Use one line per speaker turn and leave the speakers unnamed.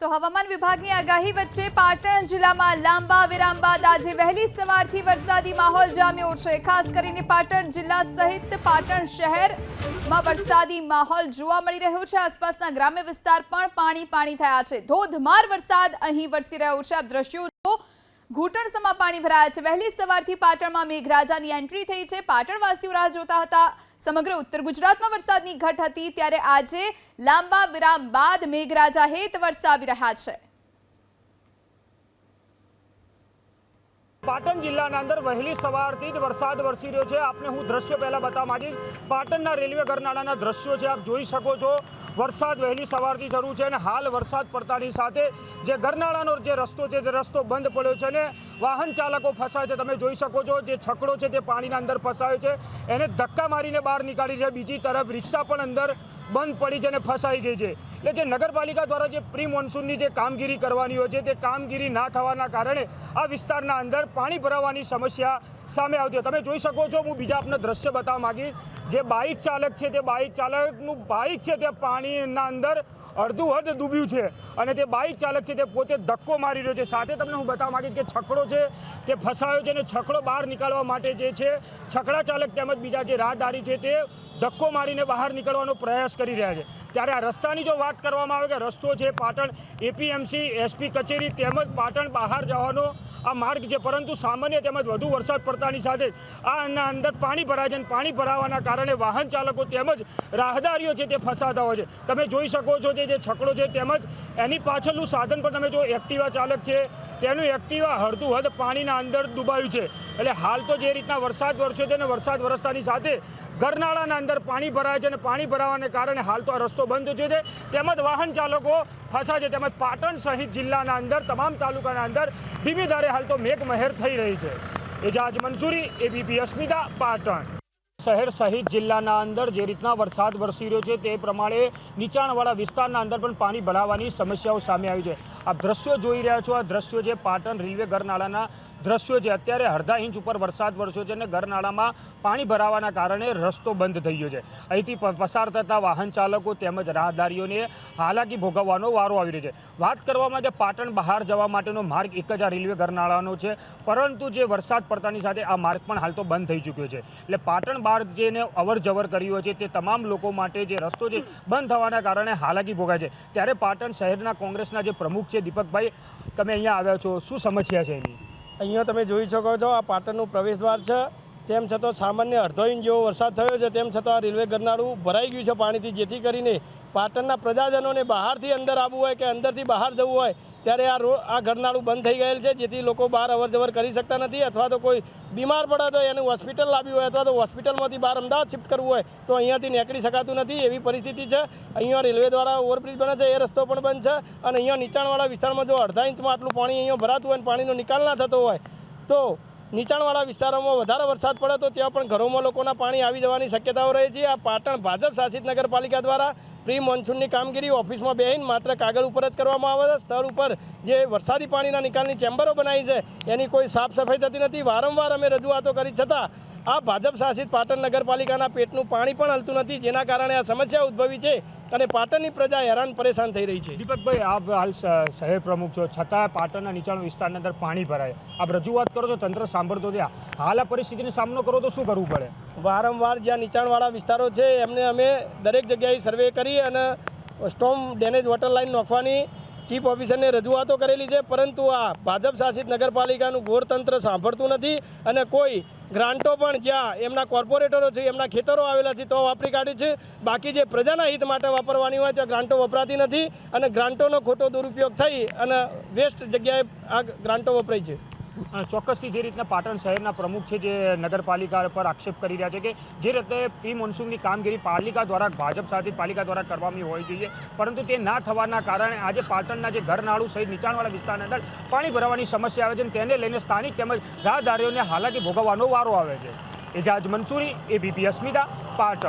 તો હવામાન વિભાગની આગાહી વચ્ચે પાટણ જિલ્લામાં લાંબા વિરામ બાદ આજે વહેલી સવારથી વરસાદી માહોલ જામ્યો છે। ખાસ કરીને પાટણ જિલ્લા સહિત પાટણ શહેરમાં વરસાદી માહોલ જોવા મળી રહ્યો છે। આસપાસના ગ્રામ્ય વિસ્તાર પણ પાણી થયા છે। ધોધમાર વરસાદ અહીં વરસી રહ્યો છે। આપ દ્રશ્યો ઘૂંટણસમાં પાણી ભરાયા છે। વહેલી સવારથી પાટણમાં મેઘરાજાની એન્ટ્રી થઈ છે। પાટણવાસીઓ રાહ જોતા હતા। સમગ્ર ઉત્તર ગુજરાતમાં વરસાદની ઘટ હતી, ત્યારે આજે લાંબા વિરામ બાદ મેઘરાજા હેત વરસાવી રહ્યા છે।
પાટણ જિલ્લાના અંદર વહેલી સવારથી જ વરસાદ વરસી રહ્યો છે। આપને હું દ્રશ્ય પહેલા બતાવવા માંગીશ। પાટણના રેલવે ગરનાળાના દ્રશ્યો છે, આપ જોઈ શકો છો। વરસાદ વહેલી સવારથી શરૂ છે અને હાલ વરસાદ પડતાની સાથે જે ગરનાળાનો જે રસ્તો છે તે રસ્તો બંધ પડ્યો છે અને વાહન ચાલકો ફસાય છે। તમે જોઈ શકો છો જે છકડો છે તે પાણીના અંદર ફસાયો છે, એને ધક્કા મારીને બહાર નીકાળી છે। બીજી તરફ રિક્ષા પણ અંદર બંધ પડી છે અને ફસાઈ ગઈ છે। એટલે જે નગરપાલિકા દ્વારા જે પ્રી મોન્સૂનની જે કામગીરી કરવાની હોય છે તે કામગીરી ના થવાના કારણે આ વિસ્તારના અંદર પાણી ભરાવાની સમસ્યા સામે આવતી હોય। તમે જોઈ શકો છો। હું બીજા આપને દ્રશ્ય બતાવવા માંગીશ। જે બાઇક ચાલક છે તે બાઇક ચાલકનું બાઇક છે તે પાણીના અંદર અડધું હદ ડૂબ્યું છે અને તે બાઇક ચાલક છે તે પોતે ધક્કો મારી રહ્યો છે। સાથે તમને હું બતાવવા માંગીશ કે છકડો છે તે ફસાયો છે અને છકડો બહાર નીકાળવા માટે જે છે છકડા ચાલક તેમજ બીજા જે રાહદારી છે તે ધક્કો મારીને બહાર નીકળવાનો પ્રયાસ કરી રહ્યા છે। ત્યારે આ રસ્તાની જો વાત કરવામાં આવે કે રસ્તો છે પાટણ એપીએમસી એસપી કચેરી તેમજ પાટણ બહાર જવાનો આ માર્ગ છે, પરંતુ સામાન્ય તેમજ વધુ વરસાદ પડતાની સાથે આના અંદર પાણી ભરાય છે અને પાણી ભરાવાના કારણે વાહન ચાલકો તેમજ રાહદારીઓ છે તે ફસાતા હોય છે। તમે જોઈ શકો છો જે છકડો છે તેમજ એની પાછળનું સાધન પણ તમે જો એક્ટિવા ચાલક છે તેનું એક્ટિવા અડધું હદ પાણીના અંદર ડૂબાયું છે। એટલે હાલ તો જે રીતના વરસાદ વરસ્યો છે અને વરસાદ વરસતાની સાથે ગરનાળાના અંદર પાણી ભરાય છે અને પાણી ભરાવાને કારણે હાલ તો આ રસ્તો બંધ થયો છે તેમજ વાહન ચાલકો ફસાય છે। તેમજ પાટણ સહિત જિલ્લાના અંદર તમામ તાલુકાના અંદર ધીમી ધારે હાલ તો મેઘમહેર થઈ રહી છે। એજાજ મંસૂરી, એબીપી અસ્મિતા, પાટણ। શહેર સહિત જિલ્લાના અંદર જે રીતના વરસાદ વરસી રહ્યો છે તે પ્રમાણે નીચાણવાળા વિસ્તારના અંદર પણ પાણી ભરાવાની સમસ્યાઓ સામે આવી છે। આપ દ્રશ્યો જોઈ રહ્યા છો। આ દ્રશ્યો છે પાટણ રેલવે ગરનાળાના દ્રશ્યો છે। અત્યારે અડધા ઇંચ ઉપર વરસાદ વરસ્યો છે અને ગરનાળામાં પાણી ભરાવાના કારણે રસ્તો બંધ થઈ ગયો છે। અહીંથી પસાર થતા વાહન ચાલકો તેમજ રાહદારીઓને હાલાકી ભોગવવાનો વારો આવી રહ્યો છે। વાત કરવામાં આવે પાટણ બહાર જવા માટેનો માર્ગ એક જ આ રેલવે ગરનાળાનો છે, પરંતુ જે વરસાદ પડતાની સાથે આ માર્ગ પણ હાલ તો બંધ થઈ ચૂક્યો છે। એટલે પાટણ બહાર જેને અવર જવર કરી હોય છે તે તમામ લોકો માટે જે રસ્તો છે બંધ થવાના કારણે હાલાકી ભોગાય છે। ત્યારે પાટણ શહેરના કોંગ્રેસના જે પ્રમુખ છે દીપકભાઈ, તમે અહીંયા આવ્યા છો, શું સમસ્યા છે એની?
અહીંયા તમે જોઈ શકો છો આ પાટણનું પ્રવેશદ્વાર છે, તેમ છતાં સામાન્ય અડધો ઇંચ જેવો વરસાદ થયો છે, તેમ છતાં આ રેલવે ગરનાળું ભરાઈ ગયું છે પાણીથી, જેથી કરીને પાટણના પ્રજાજનોને બહારથી અંદર આવવું હોય કે અંદરથી બહાર જવું હોય ત્યારે આ ગરનાળું બંધ થઈ ગયેલ છે, જેથી લોકો બહાર અવરજવર કરી શકતા નથી। અથવા તો કોઈ બીમાર પડે તો એનું હોસ્પિટલ લાવ્યું હોય અથવા તો હોસ્પિટલમાંથી બહાર અમદાવાદ શિફ્ટ કરવું હોય તો અહીંયાથી નીકળી શકાતું નથી, એવી પરિસ્થિતિ છે। અહીંયા રેલવે દ્વારા ઓવરબ્રિજ બને છે, એ રસ્તો પણ બંધ છે અને અહીંયા નીચાણવાળા વિસ્તારમાં જો અડધા ઇંચમાં આટલું પાણી અહીંયા ભરાતું હોય અને પાણીનો નિકાલ ના થતો હોય તો નીચાણવાળા વિસ્તારોમાં વધારે વરસાદ પડે તો ત્યાં પણ ઘરોમાં લોકોના પાણી આવી જવાની શક્યતાઓ રહે છે। આ પાટણ ભાજપ શાસિત નગરપાલિકા દ્વારા પ્રી મોન્સૂનની કામગીરી ઓફિસમાં બેહીને માત્ર કાગળ ઉપર જ કરવામાં આવે છે। સ્થળ ઉપર જે વરસાદી પાણીના નિકાલની ચેમ્બરો બનાવી છે એની કોઈ સાફ સફાઈ થતી નથી। વારંવાર અમે રજૂઆતો કરી છતાં આ ભાજપ શાસિત પાટણ નગરપાલિકાના પેટનું પાણી પણ હલતું નથી, જેના કારણે આ સમસ્યા ઉદ્ભવી છે અને પાટણની પ્રજા હેરાન પરેશાન થઈ રહી છે।
દીપકભાઈ, આપ હાલ શહેર પ્રમુખ છો, છતાં પાટણના નીચાણ વિસ્તારની અંદર પાણી ભરાય, આપ રજૂઆત કરો છો, તંત્ર સાંભળતો ત્યાં, હાલ આ પરિસ્થિતિનો સામનો કરો તો શું કરવું પડે?
વારંવાર જ્યાં નીચાણવાળા વિસ્તારો છે એમને અમે દરેક જગ્યાએ સર્વે કરી અને સ્ટોર્મ ડેમેજ વોટર લાઇન નાખવાની ચીફ ઓફિસરને રજૂઆતો કરેલી છે, પરંતુ આ ભાજપ શાસિત નગરપાલિકાનું ગોરતંત્ર સાંભળતું નથી અને કોઈ ગ્રાન્ટો પણ જ્યાં એમના કોર્પોરેટરો છે એમના ખેતરો આવેલા છે તો વાપરી કાઢી છે, બાકી જે પ્રજાના હિત માટે વાપરવાની હોય ત્યાં ગ્રાન્ટો વપરાતી નથી અને ગ્રાન્ટોનો ખોટો દુરુપયોગ થઈ અને વેસ્ટ જગ્યાએ આ ગ્રાન્ટો વપરાય છે।
ચોક્કસથી જે રીતના પાટણ શહેરના પ્રમુખ છે જે નગરપાલિકા પર આક્ષેપ કરી રહ્યા છે કે જે રીતે પ્રી મોન્સૂનની કામગીરી પાલિકા દ્વારા ભાજપ શાસિત પાલિકા દ્વારા કરવામાં હોવી જોઈએ, પરંતુ તે ના થવાના કારણે આજે પાટણના જે ગરનાળું સહિત નીચાણવાળા વિસ્તારની અંદર પાણી ભરાવાની સમસ્યા આવે છે અને તેને લઈને સ્થાનિક તેમજ રાહદારીઓને હાલાકી ભોગવવાનો વારો આવે છે। એજાજ મંસૂરી, એબીપી અસ્મિતા, પાટણ।